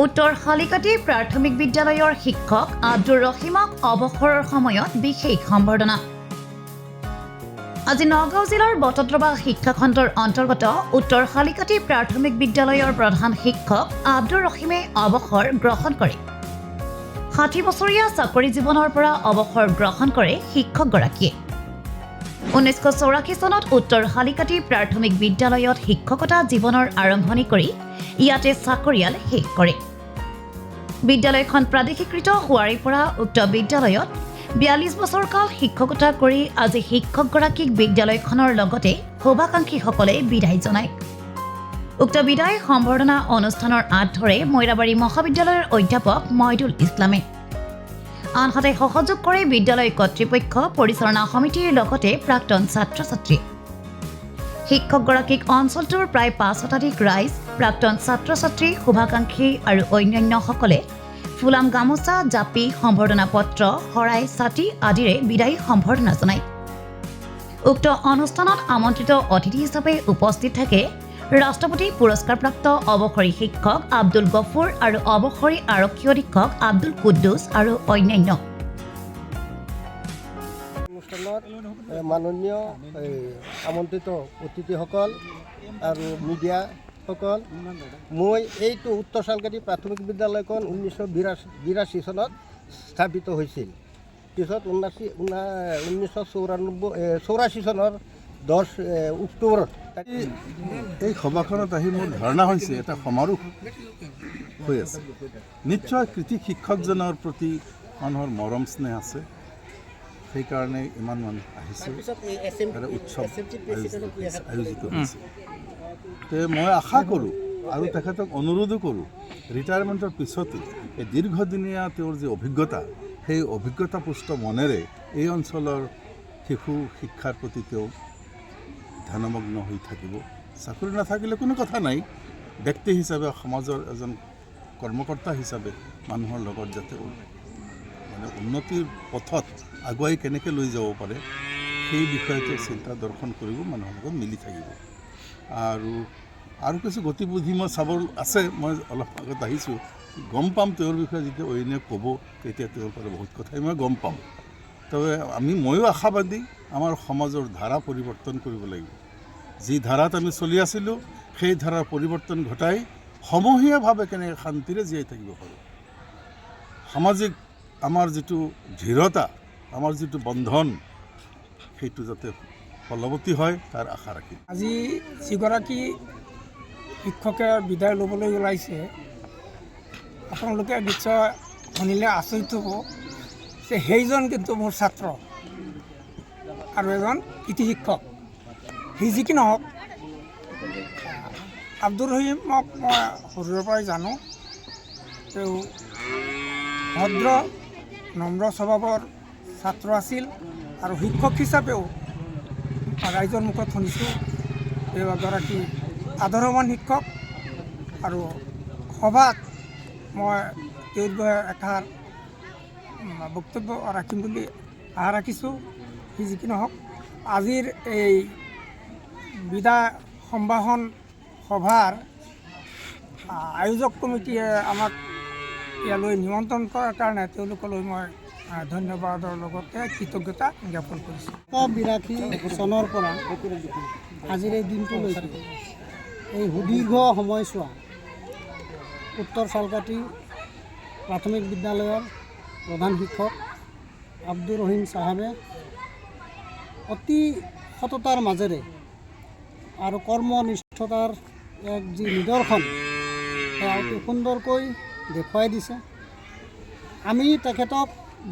উত্তৰ শালিকাটি প্ৰাথমিক বিদ্যালয়ৰ শিক্ষক আব্দুৰ ৰহিমক অৱসৰৰ সময়ত বিশেষ সম্বৰ্ধনা। আজি নগাঁও জিলাৰ বটদ্ৰৱা শিক্ষাখণ্ডৰ অন্তৰ্গত উত্তৰ শালিকাটি প্ৰাথমিক বিদ্যালয়ৰ প্ৰধান শিক্ষক আব্দুৰ ৰহিমে অৱসৰ গ্ৰহণ কৰে। ৬০ বছৰীয়া চাকৰি জীৱনৰ পৰা অৱসৰ গ্ৰহণ কৰে শিক্ষকগৰাকীয়ে। 1984 চনত উত্তৰ শালিকাটি প্ৰাথমিক বিদ্যালয়ত শিক্ষকতা জীৱনৰ আৰম্ভণি কৰি ইয়াতে চাকৰিয়াল শেষ কৰে। বিদ্যালয়খন প্ৰাদেশিকৃত হোৱাৰে পৰা উক্ত বিদ্যালয়ত 42 বছৰ কাল শিক্ষকতা কৰি আজি শিক্ষকগৰাকীক বিদ্যালয়খনৰ লগতে শুভাকাংক্ষীসকলে বিদায় জনায়। উক্ত বিদায় সম্বৰ্ধনা অনুষ্ঠানৰ আঁত ধৰে মৈৰাবাৰী মহাবিদ্যালয়ৰ অধ্যাপক মইদুল ইছলামে। আনহাতে সহযোগ কৰে বিদ্যালয় কৰ্তৃপক্ষ, পৰিচালনা সমিতিৰ লগতে প্ৰাক্তন ছাত্ৰ ছাত্ৰী। শিক্ষকগৰাকীক অঞ্চলটোৰ প্ৰায় 5 শতাধিক ৰাইজ, প্ৰাক্তন ছাত্ৰ ছাত্ৰী, শুভাকাংক্ষী আৰু অন্যান্যসকলে ফুলাম গামোচা, জাপি, সম্বৰ্ধনা পত্ৰ, শৰাই, ছাতি আদিৰে বিদায়ী সম্বৰ্ধনা জনায়। উক্ত অনুষ্ঠানত আমন্ত্ৰিত অতিথি হিচাপে উপস্থিত থাকে ৰাষ্ট্ৰপতি পুৰস্কাৰপ্ৰাপ্ত অৱসৰী শিক্ষক আব্দুল গফুৰ আৰু অৱসৰী আৰক্ষী অধীক্ষক আব্দুল কুদ্দুছ আৰু অন্যান্য। অনুষ্ঠানত মাননীয় আমন্ত্ৰিত অতিথিসকল আৰু মিডিয়াসকল, মই এইটো উত্তৰ শালকাটি প্ৰাথমিক বিদ্যালয়খন 1982 চনত স্থাপিত হৈছিল। পিছত 1984 চনৰ 10 অক্টোবৰত এই সভাখনত আহি মোৰ ধাৰণা হৈছে এটা সমাৰোহ হৈ আছে। নিশ্চয় কৃতি শিক্ষকজনৰ প্ৰতি মানুহৰ মৰম স্নেহ আছে, সেইকাৰণে ইমান মানুহ আহিছে আৰু উৎসৱ আয়োজিত হৈছে। মই আশা কৰোঁ আৰু তেখেতক অনুৰোধো কৰোঁ, ৰিটায়াৰমেণ্টৰ পিছতো এই দীৰ্ঘদিনীয়া তেওঁৰ যি অভিজ্ঞতা, সেই অভিজ্ঞতাপুষ্ট মনেৰে এই অঞ্চলৰ শিশু শিক্ষাৰ প্ৰতি তেওঁ ধ্যানমগ্ন হৈ থাকিব। চাকৰি নাথাকিলে কোনো কথা নাই, ব্যক্তি হিচাপে সমাজৰ এজন কৰ্মকৰ্তা হিচাপে মানুহৰ লগত যাতে উন্নতিৰ পথত আগুৱাই কেনেকৈ লৈ যাব পাৰে সেই বিষয়টো চিন্তা দৰ্শন কৰিব, মানুহৰ লগত মিলি থাকিব। আৰু কিছু গতিবিধি মই চাব আছে, মই অলপ আগত আহিছোঁ, গম পাম তেওঁৰ বিষয়ে যেতিয়া অইনে ক'ব তেতিয়া তেওঁৰ পৰা বহুত কথাই মই গম পাম। তবে ময়ো আশাবাদী, আমাৰ সমাজৰ ধাৰা পৰিৱৰ্তন কৰিব লাগিব। যি ধাৰাত আমি চলি আছিলোঁ সেই ধাৰাৰ পৰিৱৰ্তন ঘটাই সমূহীয়াভাৱে কেনেকৈ শান্তিৰে জীয়াই থাকিব পাৰোঁ। সামাজিক আমাৰ যিটো দৃঢ়তা, আমাৰ যিটো বন্ধন, সেইটো যাতে ফলৱতী হয় তাৰ আশা ৰাখিম। আজি যিগৰাকী শিক্ষকে বিদায় ল'বলৈ ওলাইছে, আপোনালোকে নিশ্চয় শুনিলে আচৰিত হ'ব যে সেইজন কিন্তু মোৰ ছাত্ৰ আৰু এজন কৃতি শিক্ষক। সি যি কি নহওক, আব্দুৰ ৰহিমক মই সৰুৰে পৰাই জানো। তেওঁ ভদ্ৰ নম্ৰ স্বভাৱৰ ছাত্ৰ আছিল আৰু শিক্ষক হিচাপেও ৰাইজৰ মুখত শুনিছোঁ তেওঁ এগৰাকী আদৰ্শৱান শিক্ষক। আৰু সভাত মই তেওঁৰ বিষয়ে এষাৰ বক্তব্য ৰাখিম বুলি আশা ৰাখিছোঁ। সি যি কি নহওক, আজিৰ এই বিদায় সম্ভাষণ সভাৰ আয়োজক কমিটিয়ে আমাক ইয়ালৈ নিমন্ত্ৰণ কৰাৰ কাৰণে তেওঁলোকলৈ মই ধন্যবাদৰ লগতে কৃতজ্ঞতা জ্ঞাপন কৰিছোঁ। 1982 চনৰ পৰা আজিৰ এই দিনটোলৈকে এই সুদীৰ্ঘ সময়ছোৱা উত্তৰ শালকাটি প্ৰাথমিক বিদ্যালয়ৰ প্ৰধান শিক্ষক আব্দুৰ ৰহিম চাহাবে অতি সততাৰ মাজেৰে আৰু কৰ্মনিষ্ঠতাৰ এক যি নিদৰ্শন, সেয়া অতি সুন্দৰকৈ দেখুৱাই দিছে। আমি তেখেতক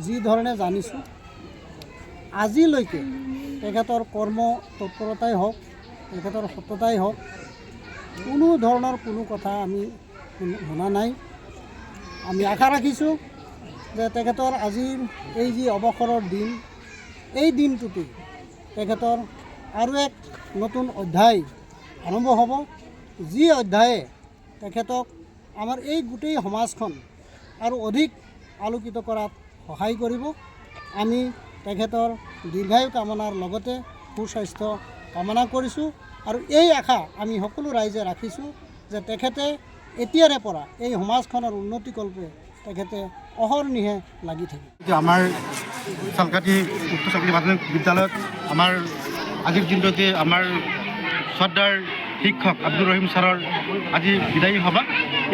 যি ধৰণে জানিছোঁ, আজিলৈকে তেখেতৰ কৰ্ম তৎপৰতাই হওক, তেখেতৰ সততাই হওক, কোনো ধৰণৰ কোনো কথা আমি শুনা নাই। আমি আশা ৰাখিছোঁ যে তেখেতৰ আজিৰ এই যি অৱসৰৰ দিন, এই দিনটোতে তেখেতৰ আৰু এক নতুন অধ্যায় আৰম্ভ হ'ব, যি অধ্যায়ে তেখেতক আমাৰ এই গোটেই সমাজখন আৰু অধিক আলোকিত কৰাত সহায় কৰিব। আমি তেখেতৰ দীৰ্ঘায়ু কামনাৰ লগতে সুস্বাস্থ্য কামনা কৰিছোঁ আৰু এই আশা আমি সকলো ৰাইজে ৰাখিছোঁ যে তেখেতে এতিয়াৰে পৰা এই সমাজখনৰ উন্নতিকল্পে তেখেতে অহৰ্নিশে লাগি থাকে। আমাৰ চালকাঠি উচ্চ চালকাঠি মাধ্যমিক বিদ্যালয়ত আমাৰ আজিৰ দিনটোতে আমাৰ শ্ৰদ্ধাৰ শিক্ষক আব্দুৰ ৰহিম ছাৰৰ আজি বিদায়ী সভা।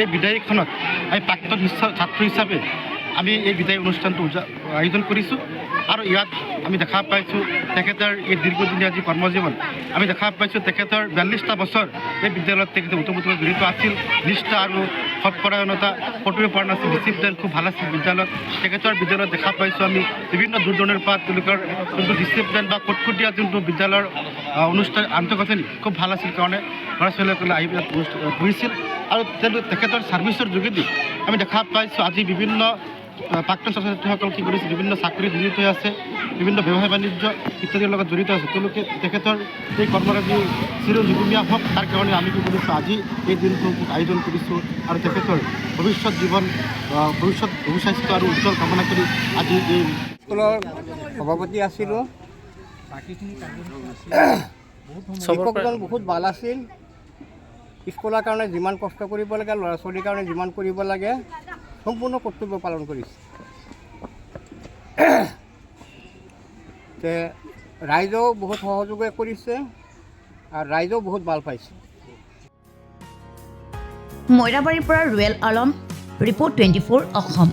এই বিদায়ীখনত আমি প্ৰাক্তন ছাত্ৰ হিচাপে আমি এই বিদায়ী অনুষ্ঠানটো আয়োজন কৰিছোঁ আৰু ইয়াত আমি দেখা পাইছোঁ তেখেতৰ এই দীৰ্ঘদিনীয়া যি কৰ্মজীৱন আমি দেখা পাইছোঁ তেখেতৰ 42টা বছৰ এই বিদ্যালয়ত তেখেতে ওতপ্ৰোতভাৱে জড়িত আছিল। নিষ্ঠা আৰু সৎপৰায়ণতা কটুৰি পৰা নাছিল, ডিচিপ্লিন খুব ভাল আছিল বিদ্যালয়ত। তেখেতৰ বিদ্যালয়ত দেখা পাইছোঁ আমি বিভিন্ন দূৰ দূৰণিৰ পৰা তেওঁলোকৰ যোনটো ডিচিপ্লিন বা কটকটীয়া যোনটো বিদ্যালয়ৰ অনুষ্ঠান আন্তঃগাঁথনি খুব ভাল আছিল কাৰণে ল'ৰা ছোৱালীসকলে আহি ইয়াত ঘূৰিছিল আৰু তেখেতৰ ছাৰ্ভিচৰ যোগেদি আমি দেখা পাইছোঁ আজি বিভিন্ন প্ৰাক্তন ছাত্ৰ ছাত্ৰীসকল কি কৰিছে, বিভিন্ন চাকৰিত নিয়োজিত হৈ আছে, বিভিন্ন ব্যৱসায় বাণিজ্য ইত্যাদিৰ লগত জড়িত আছে। তেওঁলোকে তেখেতৰ এই কৰ্মৰাজি চিৰযুগমীয়া হওক তাৰ কাৰণে আমি কি কৰিছোঁ আজি এই দিনটো আয়োজন কৰিছোঁ আৰু তেখেতৰ ভৱিষ্যত জীৱন ভৱিষ্যত সুস্বাস্থ্য আৰু উজ্জ্বল কামনা কৰি আজি এই স্কুলৰ সভাপতি আছিলোঁ। শিক্ষকজন বহুত ভাল আছিল। স্কুলৰ কাৰণে যিমান কষ্ট কৰিব লাগে, ল'ৰা ছোৱালীৰ কাৰণে যিমান কৰিব লাগে সম্পূৰ্ণ কৰ্তব্য পালন কৰিছে। ৰাইজেও বহুত সহযোগে কৰিছে আৰু ৰাইজেও বহুত ভাল পাইছে। মইৰাবাৰীৰ পৰা ৰুৱেল আলম, ৰিপৰ্ট 24 অসম।